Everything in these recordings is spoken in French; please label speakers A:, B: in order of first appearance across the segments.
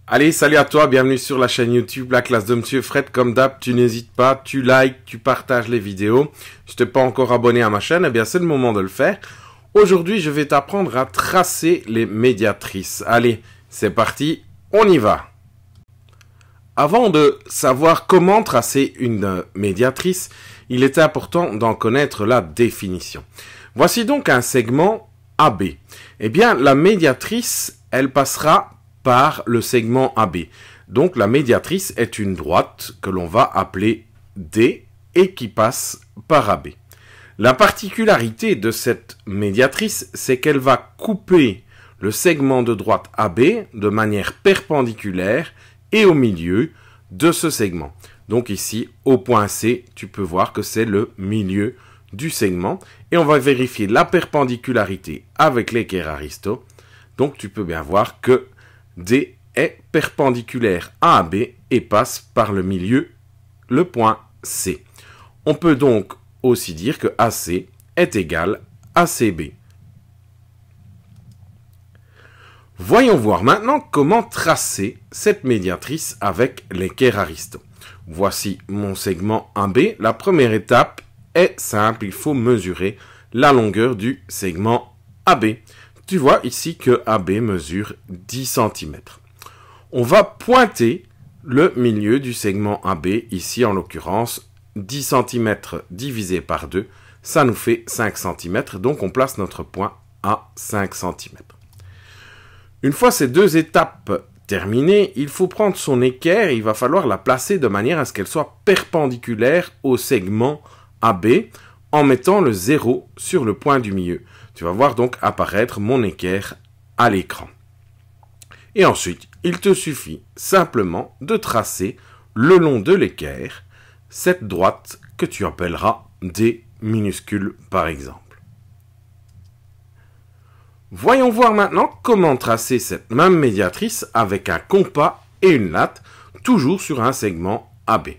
A: Allez, salut à toi, bienvenue sur la chaîne YouTube La Classe de Monsieur Fred. Comme d'hab, tu n'hésites pas, tu likes, tu partages les vidéos. Si tu n'es pas encore abonné à ma chaîne, eh bien c'est le moment de le faire. Aujourd'hui, je vais t'apprendre à tracer les médiatrices. Allez, c'est parti, on y va. Avant de savoir comment tracer une médiatrice, il est important d'en connaître la définition. Voici donc un segment AB. Eh bien, la médiatrice, elle passera par le segment AB. Donc la médiatrice est une droite que l'on va appeler D et qui passe par AB. La particularité de cette médiatrice, c'est qu'elle va couper le segment de droite AB de manière perpendiculaire et au milieu de ce segment. Donc ici, au point C, tu peux voir que c'est le milieu du segment. Et on va vérifier la perpendicularité avec l'équerre Aristo. Donc tu peux bien voir que D est perpendiculaire à AB et passe par le milieu, le point C. On peut donc aussi dire que AC est égal à CB. Voyons voir maintenant comment tracer cette médiatrice avec l'équerre Aristo. Voici mon segment AB. La première étape est simple, il faut mesurer la longueur du segment AB. Tu vois ici que AB mesure 10 cm. On va pointer le milieu du segment AB, ici en l'occurrence 10 cm divisé par 2, ça nous fait 5 cm, donc on place notre point à 5 cm. Une fois ces deux étapes terminées, il faut prendre son équerre et il va falloir la placer de manière à ce qu'elle soit perpendiculaire au segment AB en mettant le 0 sur le point du milieu. Tu vas voir donc apparaître mon équerre à l'écran. Et ensuite, il te suffit simplement de tracer le long de l'équerre cette droite que tu appelleras D minuscule par exemple. Voyons voir maintenant comment tracer cette même médiatrice avec un compas et une latte, toujours sur un segment AB.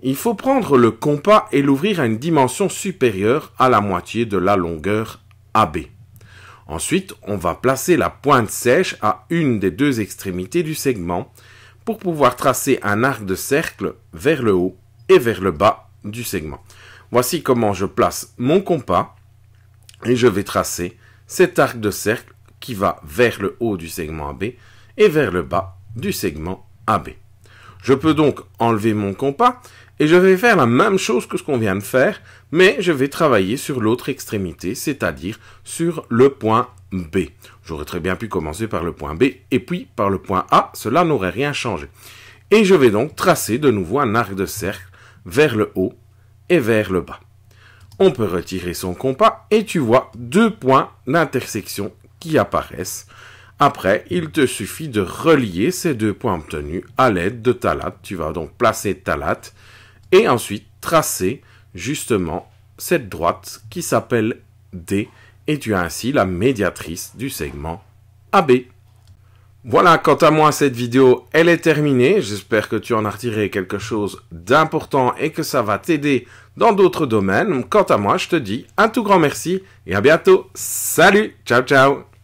A: Il faut prendre le compas et l'ouvrir à une dimension supérieure à la moitié de la longueur AB. Ensuite, on va placer la pointe sèche à une des deux extrémités du segment pour pouvoir tracer un arc de cercle vers le haut et vers le bas du segment. Voici comment je place mon compas et je vais tracer cet arc de cercle qui va vers le haut du segment AB et vers le bas du segment AB. Je peux donc enlever mon compas et je vais faire la même chose que ce qu'on vient de faire, mais je vais travailler sur l'autre extrémité, c'est-à-dire sur le point B. J'aurais très bien pu commencer par le point B et puis par le point A, cela n'aurait rien changé. Et je vais donc tracer de nouveau un arc de cercle vers le haut et vers le bas. On peut retirer son compas et tu vois deux points d'intersection qui apparaissent. Après, il te suffit de relier ces deux points obtenus à l'aide de ta latte. Tu vas donc placer ta latte et ensuite tracer justement cette droite qui s'appelle D et tu as ainsi la médiatrice du segment AB. Voilà, quant à moi, cette vidéo, elle est terminée. J'espère que tu en as retiré quelque chose d'important et que ça va t'aider dans d'autres domaines. Quant à moi, je te dis un tout grand merci et à bientôt. Salut, ciao, ciao.